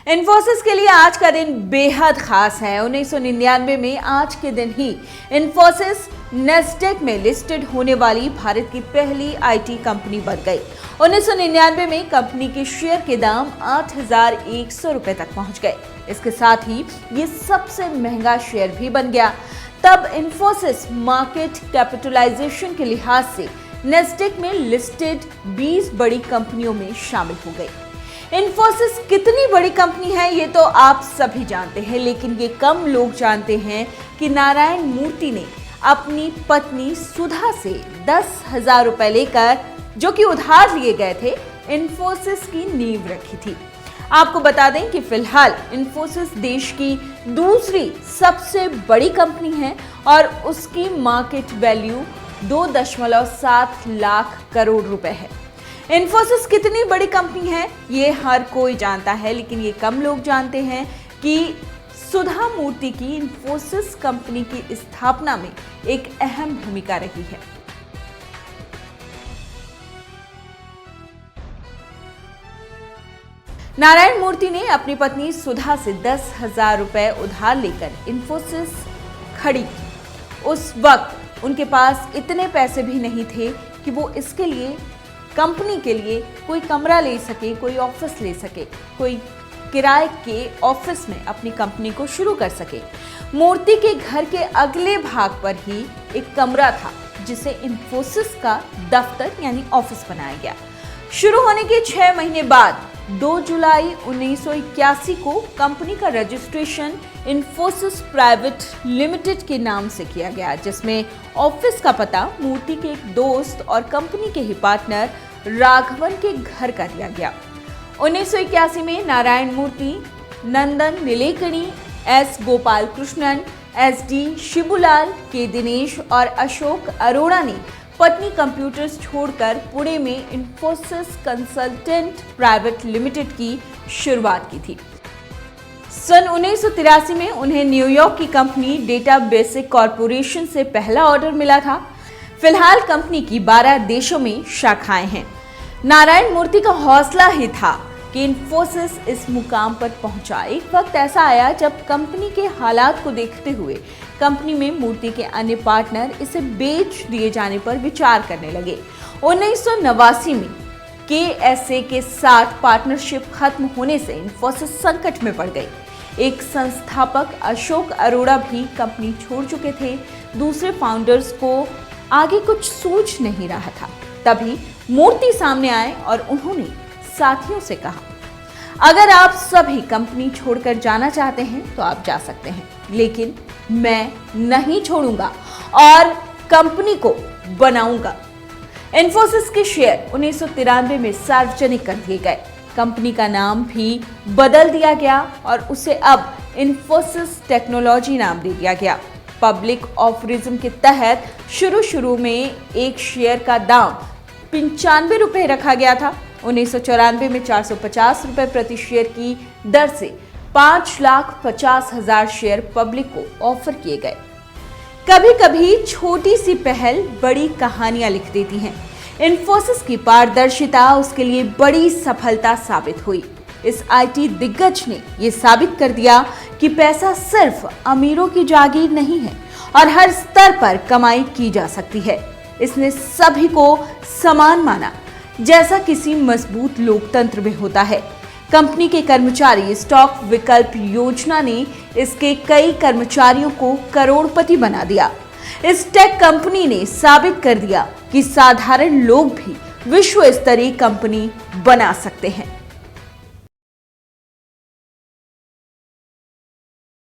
इन्फोसिस के लिए आज का दिन बेहद खास है। 1999 में आज के दिन ही इन्फोसिस नेस्डेक में लिस्टेड होने वाली भारत की पहली आईटी कंपनी बन गई। 1999 में कंपनी के शेयर के दाम 8,100 रुपए तक पहुंच गए। इसके साथ ही ये सबसे महंगा शेयर भी बन गया। तब इन्फोसिस मार्केट कैपिटलाइजेशन के लिहाज से नेस्डेक में लिस्टेड 20 बड़ी कंपनियों में शामिल हो गई। इन्फोसिस कितनी बड़ी कंपनी है ये तो आप सभी जानते हैं, लेकिन ये कम लोग जानते हैं कि नारायण मूर्ति ने अपनी पत्नी सुधा से 10,000 रुपए लेकर, जो कि उधार लिए गए थे, इन्फोसिस की नींव रखी थी। आपको बता दें कि फिलहाल इन्फोसिस देश की दूसरी सबसे बड़ी कंपनी है और उसकी मार्केट वैल्यू 2.7 लाख करोड़ रुपए है। इन्फोसिस कितनी बड़ी कंपनी है ये हर कोई जानता है, लेकिन ये कम लोग जानते हैं कि सुधा मूर्ति की इन्फोसिस कंपनी की स्थापना में एक अहम भूमिका रही है। नारायण मूर्ति ने अपनी पत्नी सुधा से 10,000 रुपए उधार लेकर इन्फोसिस खड़ी की। उस वक्त उनके पास इतने पैसे भी नहीं थे कि वो इसके लिए, कंपनी के लिए कोई कमरा ले सके, कोई ऑफिस ले सके, कोई किराए के ऑफिस में अपनी कंपनी को शुरू कर सके। मूर्ति के घर के अगले भाग पर ही एक कमरा था जिसे इन्फोसिस का दफ्तर यानी ऑफिस बनाया गया। शुरू होने के 6 महीने बाद 2 जुलाई 1981 को कंपनी का रजिस्ट्रेशन इन्फोसिस प्राइवेट लिमिटेड के नाम से किया गया, जिसमें ऑफिस का पता मूर्ति के एक दोस्त और कंपनी के ही पार्टनर राघवन के घर का दिया गया। 1981 में Narayana Murthy, Nandan Nilekani, S Gopal Krishnan, S D Shibulal, K Dinesh और अशोक अरोड़ा ने पत्नी कंप्यूटर्स छोड़कर पुणे में इन्फोसिस कंसल्टेंट प्राइवेट लिमिटेड की शुरुआत की थी। सन 1983 में उन्हें न्यूयॉर्क की कंपनी डेटा बेसिक कॉरपोरेशन से पहला ऑर्डर मिला था। फिलहाल कंपनी की 12 देशों में शाखाएं हैं। नारायण मूर्ति का हौसला ही था कि इन्फोसिस इस मुकाम पर पहुंचा। एक वक्त ऐसा आया जब कंपनी के हालात को देखते हुए कंपनी में मूर्ति के अन्य पार्टनर इसे बेच दिए जाने पर विचार करने लगे। 1989 में KSA के साथ पार्टनरशिप खत्म होने से इन्फोसिस संकट में पड़ गई। एक संस्थापक अशोक अरोड़ा भी कंपनी छोड़ चुके थे। दूसरे फाउंडर्स को आगे कुछ सूझ नहीं रहा था। तभी मूर्ति सामने आए और उन्होंने साथियों से कहा, अगर आप सभी कंपनी छोड़कर जाना चाहते हैं तो आप जा सकते हैं, लेकिन मैं नहीं छोड़ूंगा और कंपनी को बनाऊंगा। इन्फोसिस के शेयर 1993 में सार्वजनिक कर दिए गए। कंपनी का नाम भी बदल दिया गया और उसे अब इन्फोसिस टेक्नोलॉजी नाम दे दिया गया। पब्लिक ऑफरिज्म के तहत शुरू में एक शेयर का दाम 95 रुपए रखा गया था। 1994 में 450 रुपए प्रति शेयर की दर से 5,50,000 शेयर पब्लिक को ऑफर किए गए। कभी कभी छोटी सी पहल बड़ी कहानियां लिख देती हैं। इन्फोसिस की पारदर्शिता उसके लिए बड़ी सफलता साबित हुई। इस आईटी दिग्गज ने यह साबित कर दिया कि पैसा सिर्फ अमीरों की जागीर नहीं है और हर स्तर पर कमाई की जा सकती है। इसने सभी को समान माना, जैसा किसी मजबूत लोकतंत्र में होता है। कंपनी के कर्मचारी स्टॉक विकल्प योजना ने इसके कई कर्मचारियों को करोड़पति बना दिया। इस टेक कंपनी ने साबित कर दिया कि साधारण लोग भी विश्व स्तरीय कंपनी बना सकते हैं।